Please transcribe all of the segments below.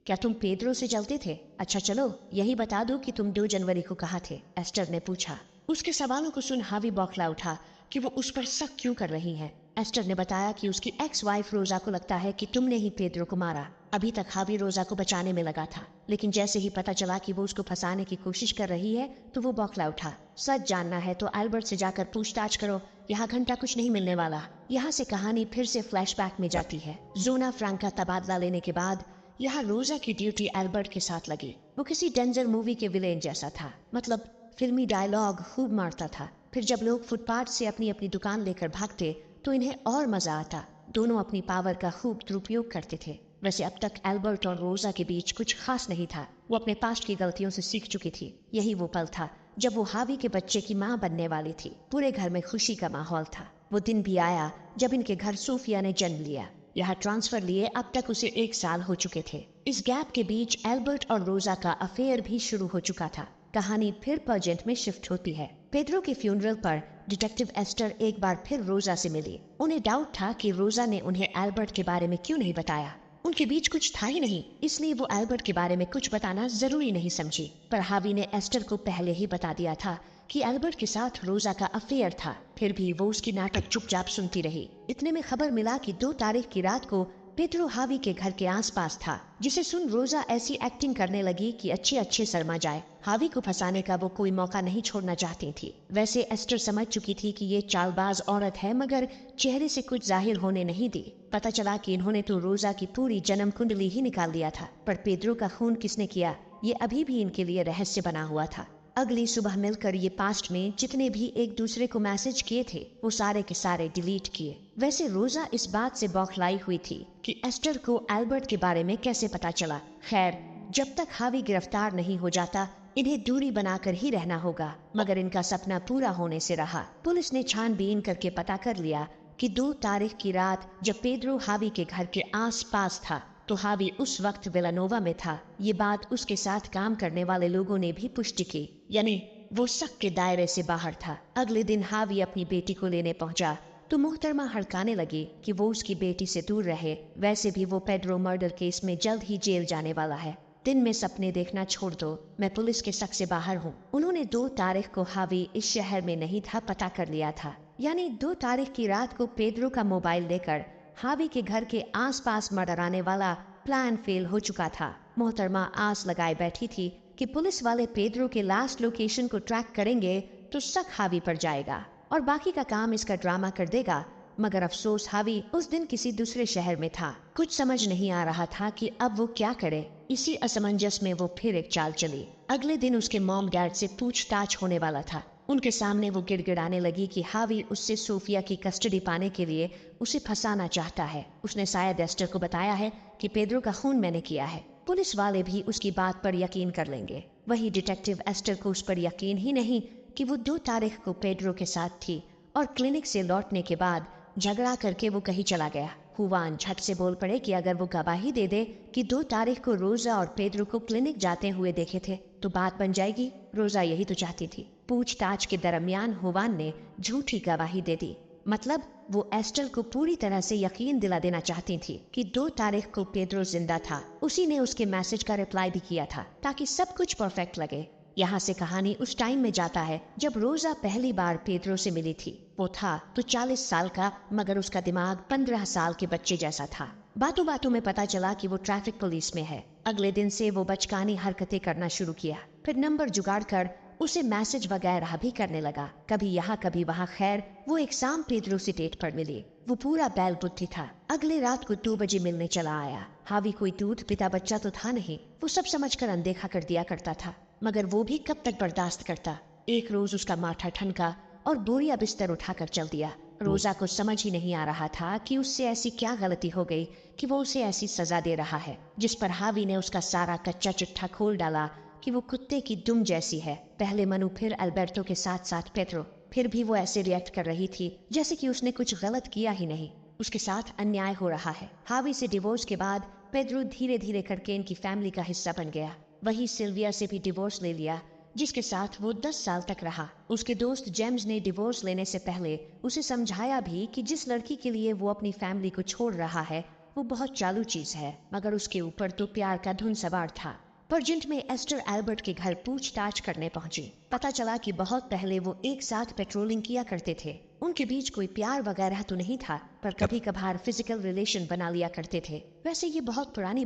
क्या तुम पेड्रो से जलते थे? अच्छा चलो यही बता दो कि तुम 2 जनवरी को कहाँ थे, एस्टर ने पूछा। उसके सवालों को सुन हावी बौखला उठा कि वो उस पर शक क्यों कर रही है। एस्टर ने बताया कि उसकी एक्स वाइफ रोजा को लगता है कि तुमने ही पेड्रो को मारा। अभी तक हावी रोजा को बचाने में लगा था, लेकिन जैसे ही पता चला कि वो उसको फंसाने की कोशिश कर रही है तो वो बौखला उठा। सच जानना है तो एल्बर्ट से जाकर पूछताछ करो, यहाँ घंटा कुछ नहीं मिलने वाला। यहाँ से कहानी फिर से फ्लैशबैक में जाती है। जोना फ्रैंक का तबादला लेने के बाद यहाँ रोजा की ड्यूटी एल्बर्ट के साथ लगी। वो किसी डेंजर मूवी के विलेन जैसा था, मतलब फिल्मी डायलॉग खूब मारता था। फिर जब लोग फुटपाथ से अपनी अपनी दुकान लेकर भागते तो इन्हें और मजा आता। दोनों अपनी पावर का खूब दुरुपयोग करते थे। वैसे अब तक एल्बर्ट और रोजा के बीच कुछ खास नहीं था। वो अपने पास्ट की गलतियों से सीख चुकी थी। यही वो पल था जब वो हावी के बच्चे की माँ बनने वाली थी। पूरे घर में खुशी का माहौल था। वो दिन भी आया जब इनके घर सोफिया ने जन्म लिया। यहाँ ट्रांसफर लिए अब तक उसे 1 साल हो चुके थे। इस गैप के बीच एल्बर्ट और रोजा का अफेयर भी शुरू हो चुका था। कहानी फिर पर्जेंट में शिफ्ट होती है। पेड्रो के फ्यूनरल पर डिटेक्टिव एस्टर एक बार फिर रोजा से मिली। उन्हें डाउट था कि रोजा ने उन्हें एल्बर्ट के बारे में क्यों नहीं बताया। उनके बीच कुछ था ही नहीं, इसलिए वो एल्बर्ट के बारे में कुछ बताना जरूरी नहीं समझी। पर हावी ने एस्टर को पहले ही बता दिया था कि एल्बर्ट के साथ रोजा का अफेयर था। फिर भी वो उसकी नाटक चुपचाप सुनती रही। इतने में खबर मिला कि 2 तारीख की रात को पेड्रो हावी के घर के आसपास था, जिसे सुन रोजा ऐसी एक्टिंग करने लगी कि अच्छे अच्छे शर्मा जाए। हावी को फंसाने का वो कोई मौका नहीं छोड़ना चाहती थी। वैसे एस्टर समझ चुकी थी कि ये चालबाज औरत है, मगर चेहरे से कुछ जाहिर होने नहीं दी। पता चला कि इन्होंने तो रोजा की पूरी जन्म कुंडली ही निकाल दिया था। पर पेड्रो का खून किसने किया, ये अभी भी इनके लिए रहस्य बना हुआ था। अगली सुबह मिलकर ये पास्ट में जितने भी एक दूसरे को मैसेज किए थे वो सारे के सारे डिलीट किए। वैसे रोजा इस बात से बौखलाई हुई थी कि एस्टर को एल्बर्ट के बारे में कैसे पता चला। खैर, जब तक हावी गिरफ्तार नहीं हो जाता इन्हें दूरी बनाकर ही रहना होगा। मगर इनका सपना पूरा होने से रहा। पुलिस ने छानबीन करके पता कर लिया कि 2 तारीख की रात जब पेड्रो हावी के घर के आस पास था तो हावी उस वक्त विलानोवा में था। ये बात उसके साथ काम करने वाले लोगों ने भी पुष्टि की, यानी वो शक के दायरे से बाहर था। अगले दिन हावी अपनी बेटी को लेने पहुंचा तो मोहतरमा हड़काने लगी कि वो उसकी बेटी से दूर रहे। वैसे भी वो पेड्रो मर्डर केस में जल्द ही जेल जाने वाला है। दिन में सपने देखना छोड़ दो, मैं पुलिस के शक से बाहर हूँ। उन्होंने 2 तारीख को हावी इस शहर में नहीं था पता कर लिया था। यानी 2 तारीख की रात को पेड्रो का मोबाइल लेकर हावी के घर के आसपास मर्डराने वाला प्लान फेल हो चुका था। मोहतरमा आस लगाए बैठी थी कि पुलिस वाले पेड्रो के लास्ट लोकेशन को ट्रैक करेंगे तो शक हावी पर जाएगा और बाकी का काम इसका ड्रामा कर देगा। मगर अफसोस हावी उस दिन किसी दूसरे शहर में था। कुछ समझ नहीं आ रहा था कि अब वो क्या करे। इसी असमंजस में वो फिर एक चाल चली। अगले दिन उसके मॉम डैड से पूछताछ होने वाला था। उनके सामने वो गिड़गिड़ाने लगी कि हावी उससे सोफिया की कस्टडी पाने के लिए उसे फंसाना चाहता है। उसने शायद एस्टर को बताया है कि पेड्रो का खून मैंने किया है। पुलिस वाले भी उसकी बात पर यकीन कर लेंगे। वही डिटेक्टिव एस्टर को उस पर यकीन ही नहीं कि वो 2 तारीख को पेड्रो के साथ थी और क्लिनिक से लौटने के बाद झगड़ा करके वो कहीं चला गया। हुवान झट से बोल पड़े कि अगर वो गवाही दे दे कि 2 तारीख को रोजा और पेड्रो को क्लिनिक जाते हुए देखे थे तो बात बन जाएगी। रोजा यही तो चाहती थी। पूछताछ के दरमियान हुवान ने झूठी गवाही दे दी। मतलब वो एस्टर को पूरी तरह से यकीन दिला देना चाहती थी कि 2 तारीख को पेड्रो जिंदा था। उसी ने उसके मैसेज का रिप्लाई भी किया था ताकि सब कुछ परफेक्ट लगे। यहाँ से कहानी उस टाइम में जाता है जब रोजा पहली बार पेड्रो से मिली थी। वो था तो 40 साल का, मगर उसका दिमाग 15 साल के बच्चे जैसा था। बातों बातों में पता चला कि वो ट्रैफिक पुलिस में है। अगले दिन से वो बचकानी हरकतें करना शुरू किया। फिर नंबर जुगाड़ कर उसे मैसेज वगैरह भी करने लगा, कभी यहाँ कभी वहाँ। खैर, वो एक शाम पेड्रो से डेट पर मिली। वो पूरा बैल बुद्धि था। अगले रात को 2 बजे मिलने चला आया। हावी कोई दूध पिता बच्चा तो था नहीं। वो सब समझकर अनदेखा कर दिया करता था, मगर वो भी कब तक बर्दाश्त करता। एक रोज उसका माथा ठनका और बोरिया बिस्तर उठाकर चल दिया। रोजा को समझ ही नहीं आ रहा था कि उससे ऐसी क्या गलती हो गई कि वो उसे ऐसी सजा दे रहा है। जिस पर हावी ने उसका सारा कच्चा चिट्ठा खोल डाला कि वो कुत्ते की दुम जैसी है। पहले मनु, फिर अल्बर्टो के साथ साथ पेड्रो। फिर भी वो ऐसे रिएक्ट कर रही थी जैसे कि उसने कुछ गलत किया ही नहीं। उसके साथ अन्याय हो रहा है। हावी से डिवोर्स के बाद पेड्रो धीरे धीरे करके इनकी फैमिली का हिस्सा बन गया। वही सिल्विया से भी डिवोर्स ले लिया, जिसके साथ वो 10 साल तक रहा। उसके दोस्त जेम्स ने डिवोर्स लेने से पहले उसे समझाया भी कि जिस लड़की के लिए वो अपनी फैमिली को छोड़ रहा है वो बहुत चालू चीज है, मगर उसके ऊपर तो प्यार का धुन सवार था। परजेंट में एस्टर एल्बर्ट के घर पूछताछ करने पहुंची। पता चला कि बहुत पहले वो एक साथ पेट्रोलिंग किया करते थे। उनके बीच कोई प्यार वगैरह तो नहीं था, पर कभी कभार फिजिकल रिलेशन बना लिया करते थे। वैसे ये बहुत पुरानी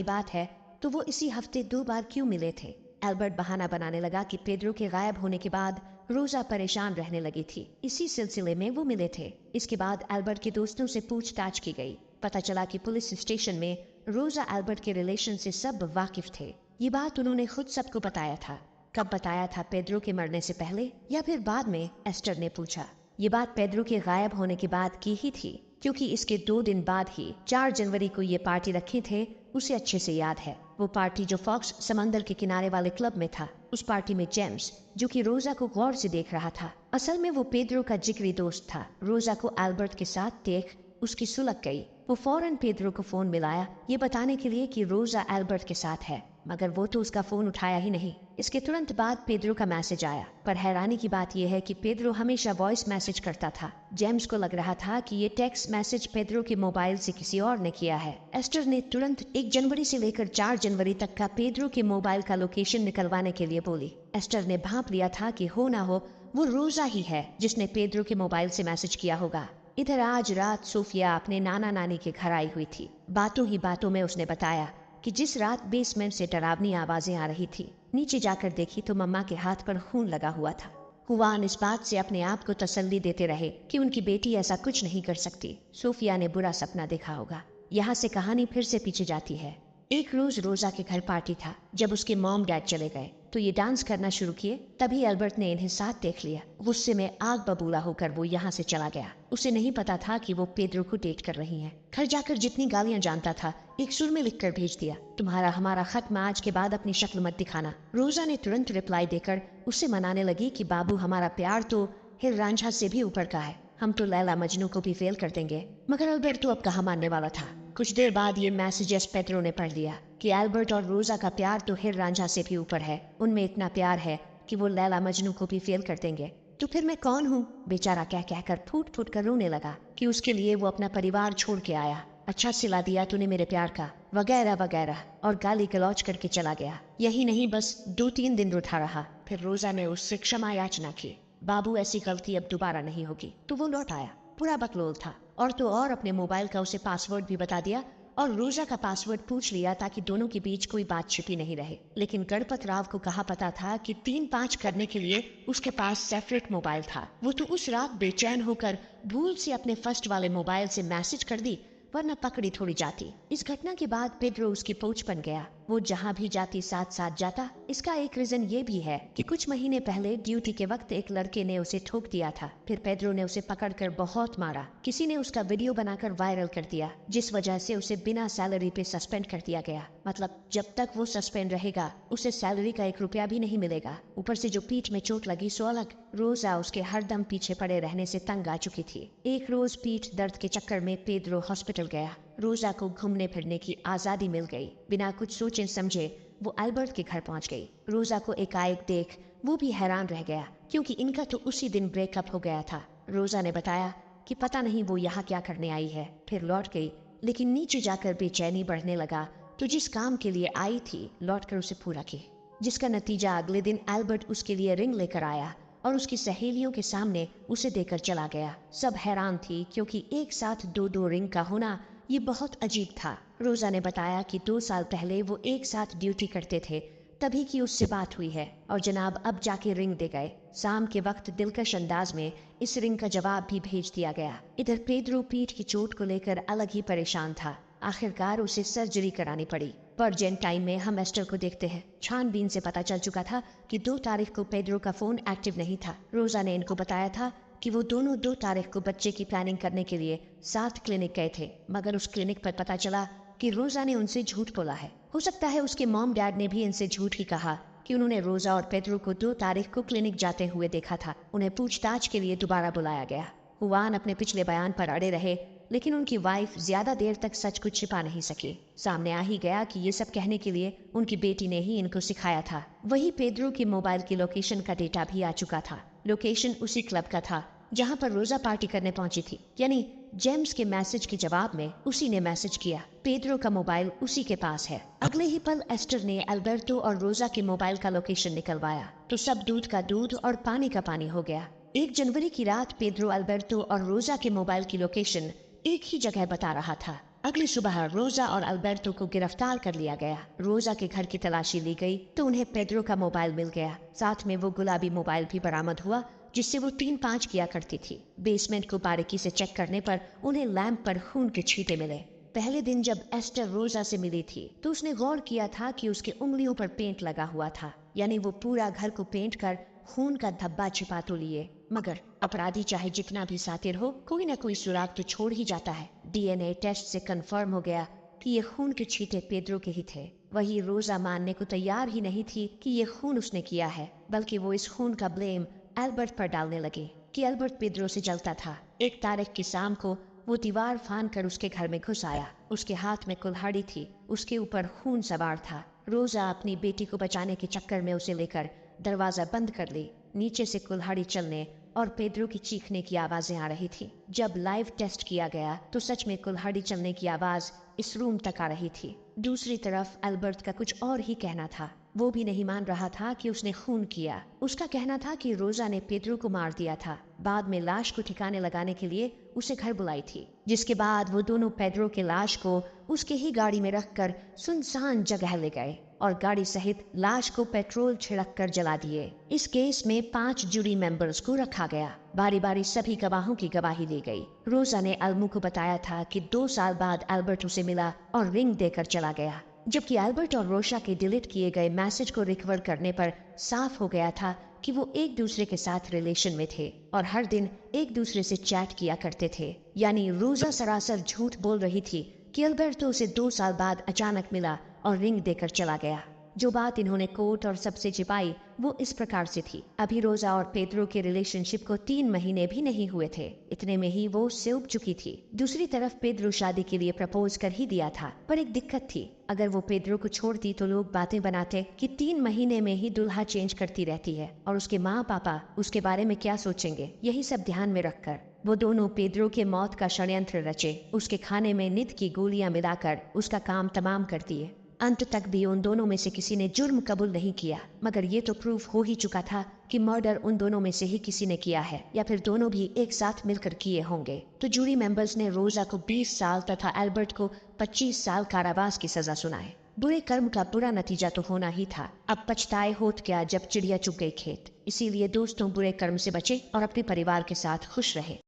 बात है तो वो इसी हफ्ते 2 बार क्यों मिले थे? एल्बर्ट बहाना बनाने लगा कि पेड्रो के गायब होने के बाद रोजा परेशान रहने लगी थी, इसी सिलसिले में वो मिले थे। इसके बाद एल्बर्ट के दोस्तों से पूछताछ की गई। पता चला कि पुलिस स्टेशन में रोजा एल्बर्ट के रिलेशन से सब वाकिफ थे। ये बात उन्होंने खुद सबको बताया था। कब बताया था? पेड्रो के मरने से पहले या फिर बाद में? एस्टर ने पूछा। ये बात पेड्रो के गायब होने के बाद की ही थी, क्योंकि इसके 2 दिन बाद ही 4 जनवरी को ये पार्टी रखी थे। उसे अच्छे से याद है, वो पार्टी जो फॉक्स समंदर के किनारे वाले क्लब में था। उस पार्टी में जेम्स, जो कि रोजा को गौर से देख रहा था, असल में वो पेड्रो का जिगरी दोस्त था। रोजा को एल्बर्ट के साथ देख उसकी सुलग गई। वो फौरन पेड्रो को फोन मिलाया, ये बताने के लिए कि रोजा एल्बर्ट के साथ है, मगर वो तो उसका फोन उठाया ही नहीं। इसके तुरंत बाद पेड्रो का मैसेज आया, पर हैरानी की बात यह है कि पेड्रो हमेशा वॉइस मैसेज करता था। जेम्स को लग रहा था कि ये टेक्स्ट मैसेज पेड्रो के मोबाइल से किसी और ने किया है। एस्टर ने तुरंत 1 जनवरी से लेकर 4 जनवरी तक का पेड्रो के मोबाइल का लोकेशन निकलवाने के लिए बोली। एस्टर ने भांप लिया था कि हो ना हो वो रोजा ही है जिसने पेड्रो के मोबाइल से मैसेज किया होगा। इधर आज रात सोफिया अपने नाना नानी के घर आई हुई थी। बातों ही बातों में उसने बताया कि जिस रात बेसमेंट से डरावनी आवाजें आ रही थी, नीचे जाकर देखी तो मम्मा के हाथ पर खून लगा हुआ था। हुआन इस बात से अपने आप को तसल्ली देते रहे कि उनकी बेटी ऐसा कुछ नहीं कर सकती। सोफिया ने बुरा सपना देखा होगा। यहाँ से कहानी फिर से पीछे जाती है। एक रोज रोजा के घर पार्टी था। जब उसके मॉम डैड चले गए तो ये डांस करना शुरू किए। तभी एल्बर्ट ने इन्हें साथ देख लिया। गुस्से में आग बबूला होकर वो यहाँ से चला गया। उसे नहीं पता था कि वो पेड्रो को डेट कर रही है। घर जाकर जितनी गालियां जानता था एक सुर में लिखकर भेज दिया, तुम्हारा हमारा खत्म, आज के बाद अपनी शक्ल मत दिखाना। रोजा ने तुरंत रिप्लाई देकर उससे मनाने लगी कि बाबू, हमारा प्यार तो हिर रांझा से भी ऊपर का है, हम तो लैला मजनू को भी फेल कर देंगे। मगर एल्बर्ट तो अब कहाँ मानने वाला था। कुछ देर बाद ये मैसेजेस पेड्रो ने पढ़ लिया कि एल्बर्ट और रोजा का प्यार तो हिर रांझा से भी ऊपर है। उनमें इतना प्यार है कि वो लैला मजनू को भी फेल कर देंगे। तो फिर मैं कौन हूँ? बेचारा कह कहकर फूट फूट कर रोने लगा कि उसके लिए वो अपना परिवार छोड़ के आया। अच्छा सिला दिया तूने मेरे प्यार का, वगैरह वगैरह, और गाली गलौज करके चला गया। यही नहीं, बस 2-3 दिन रूठा रहा। फिर रोजा ने उससे क्षमा याचना की। बाबू, ऐसी गलती अब दोबारा नहीं होगी। तो वो लौट आया। पूरा बकलोल था, और तो और अपने मोबाइल का उसे पासवर्ड भी बता दिया और रोजा का पासवर्ड पूछ लिया ताकि दोनों के बीच कोई बात छिपी नहीं रहे। लेकिन गणपत राव को कहा पता था कि 3-5 करने के लिए उसके पास सेपरेट मोबाइल था। वो तो उस रात बेचैन होकर भूल से अपने फर्स्ट वाले मोबाइल से मैसेज कर दी, वरना पकड़ी थोड़ी जाती। इस घटना के बाद पेड्रो उसकी पोच बन गया। वो जहाँ भी जाती साथ साथ जाता। इसका एक रीजन ये भी है कि कुछ महीने पहले ड्यूटी के वक्त एक लड़के ने उसे ठोक दिया था। फिर पेड्रो ने उसे पकड़कर बहुत मारा। किसी ने उसका वीडियो बनाकर वायरल कर दिया, जिस वजह से उसे बिना सैलरी पे सस्पेंड कर दिया गया। मतलब जब तक वो सस्पेंड रहेगा उसे सैलरी का 1 रुपया भी नहीं मिलेगा। ऊपर से जो पीठ में चोट लगी सो अलग। रोजा उसके हरदम पीछे पड़े रहने से तंग आ चुकी थी। एक रोज पीठ दर्द के चक्कर में पेड्रो हॉस्पिटल गया। रोजा को घूमने फिरने की आजादी मिल गई। बिना कुछ सोचे समझे वो एल्बर्ट के घर पहुंच गई। रोजा को एकाएक देख वो भी हैरान रह गया, क्योंकि इनका तो उसी दिन ब्रेकअप हो गया था। रोजा ने बताया कि पता नहीं वो यहाँ क्या करने आई है। फिर लौट गई, लेकिन नीचे जाकर बेचैनी बढ़ने लगा तो जिस काम के लिए आई थी लौटकर उसे पूरा की, जिसका नतीजा अगले दिन एल्बर्ट उसके लिए रिंग लेकर आया और उसकी सहेलियों के सामने उसे देकर चला गया। सब हैरान थी, क्योंकि एक साथ 2-2 रिंग का होना ये बहुत अजीब था। रोजा ने बताया कि 2 साल पहले वो एक साथ ड्यूटी करते थे, तभी की उससे बात हुई है और जनाब अब जाके रिंग दे गए। शाम के वक्त दिलकश अंदाज में इस रिंग का जवाब भी भेज दिया गया। इधर पेड्रो पीठ की चोट को लेकर अलग ही परेशान था। आखिरकार उसे सर्जरी करानी पड़ी। परजेंट टाइम में हम एस्टर को देखते हैं। छानबीन से पता चल चुका था कि 2 तारीख को पेड्रो का फोन एक्टिव नहीं था। रोजा ने इनको बताया था कि वो दोनों 2 तारीख को बच्चे की प्लानिंग करने के लिए साथ क्लिनिक गए थे, मगर उस क्लिनिक पर पता चला कि रोजा ने उनसे झूठ बोला है। हो सकता है उसके मॉम डैड ने भी इनसे झूठ ही कहा कि उन्होंने रोजा और पेड्रो को 2 तारीख को क्लिनिक जाते हुए देखा था। उन्हें पूछताछ के लिए दोबारा बुलाया गया। हुआन अपने पिछले बयान पर अड़े रहे, लेकिन उनकी वाइफ ज्यादा देर तक सच को छिपा नहीं सकी। सामने आ ही गया कि ये सब कहने के लिए उनकी बेटी ने ही इनको सिखाया था। वही पेड्रो की मोबाइल की लोकेशन का डेटा भी आ चुका था। लोकेशन उसी क्लब का था जहां पर रोजा पार्टी करने पहुंची थी, यानी जेम्स के मैसेज के जवाब में उसी ने मैसेज किया। पेड्रो का मोबाइल उसी के पास है। अगले ही पल एस्टर ने अल्बर्टो और रोजा के मोबाइल का लोकेशन निकलवाया तो सब दूध का दूध और पानी का पानी हो गया। 1 जनवरी की रात पेड्रो अल्बर्टो और रोजा के मोबाइल की लोकेशन एक ही जगह बता रहा था। अगली सुबह रोजा और अल्बर्टो को गिरफ्तार कर लिया गया। रोजा के घर की तलाशी ली गई तो उन्हें पेड्रो का मोबाइल मिल गया। साथ में वो गुलाबी मोबाइल भी बरामद हुआ जिससे वो 3-5 किया करती थी। बेसमेंट को बारीकी से चेक करने पर उन्हें लैंप पर खून के छींटे मिले। पहले दिन जब एस्टर रोजा से मिली थी तो उसने गौर किया था कि उसके उंगलियों पर पेंट लगा हुआ था, यानी वो पूरा घर को पेंट कर खून का धब्बा छिपा तो लिए, मगर अपराधी चाहे जितना भी सातिर हो, कोई ना कोई सुराग तो छोड़ ही जाता है। डीएनए टेस्ट से कंफर्म हो गया कि ये खून के छींटे पेड्रो के ही थे। वही रोजा मानने को तैयार ही नहीं थी कि ये खून उसने किया है, बल्कि वो इस खून का ब्लेम एल्बर्ट पर डालने लगे कि एल्बर्ट पेड्रो से जलता था। 1 तारीख की शाम को वो दीवार फांद कर उसके घर में घुस आया। उसके हाथ में कुल्हाड़ी थी, उसके ऊपर खून सवार था। रोजा अपनी बेटी को बचाने के चक्कर में उसे लेकर दरवाजा बंद कर ली। नीचे से कुल्हाड़ी चलने और पेड्रो की चीखने की आवाजें आ रही थी। जब लाइव टेस्ट किया गया तो सच में कुल्हाड़ी चलने की आवाज इस रूम तक आ रही थी। दूसरी तरफ एल्बर्ट का कुछ और ही कहना था। वो भी नहीं मान रहा था कि उसने खून किया। उसका कहना था कि रोजा ने पेड्रो को मार दिया था, बाद में लाश को ठिकाने लगाने के लिए उसे घर बुलाई थी, जिसके बाद वो दोनों पेड्रो के लाश को उसके ही गाड़ी में रखकर सुनसान जगह ले गए और गाड़ी सहित लाश को पेट्रोल छिड़क कर जला दिए। इस केस में 5 जूरी मेंबर्स को रखा गया। बारी बारी सभी गवाहों की गवाही ली गई। रोजा ने अल्मू को बताया था कि 2 साल बाद एल्बर्ट उसे मिला और रिंग देकर चला गया, जबकि एल्बर्ट और रोशा के डिलीट किए गए मैसेज को रिकवर करने पर साफ हो गया था कि वो एक दूसरे के साथ रिलेशन में थे और हर दिन एक दूसरे से चैट किया करते थे। यानी रोजा सरासर झूठ बोल रही थी कि एल्बर्टो उसे 2 साल बाद अचानक मिला और रिंग देकर चला गया। जो बात इन्होंने कोर्ट और सबसे छिपाई वो इस प्रकार से थी। अभी रोजा और पेड्रो के रिलेशनशिप को 3 महीने भी नहीं हुए थे, इतने में ही वो उससे उब चुकी थी। दूसरी तरफ पेड्रो शादी के लिए प्रपोज कर ही दिया था, पर एक दिक्कत थी। अगर वो पेड्रो को छोड़ती तो लोग बातें बनाते कि 3 महीने में ही दुल्हा चेंज करती रहती है और उसके माँ पापा उसके बारे में क्या सोचेंगे। यही सब ध्यान में रखकर वो दोनों पेड्रो के मौत का षड्यंत्र रचे, उसके खाने में नित की गोलियां मिलाकर उसका काम तमाम कर दिए। अंत तक भी उन दोनों में से किसी ने जुर्म कबूल नहीं किया, मगर ये तो प्रूफ हो ही चुका था कि मर्डर उन दोनों में से ही किसी ने किया है, या फिर दोनों भी एक साथ मिलकर किए होंगे। तो जूरी मेंबर्स ने रोजा को 20 साल तथा एल्बर्ट को 25 साल कारावास की सजा सुनाए। बुरे कर्म का बुरा नतीजा तो होना ही था। अब पछताए होत क्या जब चिड़िया चुग गई खेत। इसीलिए दोस्तों, बुरे कर्म से बचे और अपने परिवार के साथ खुश रहे।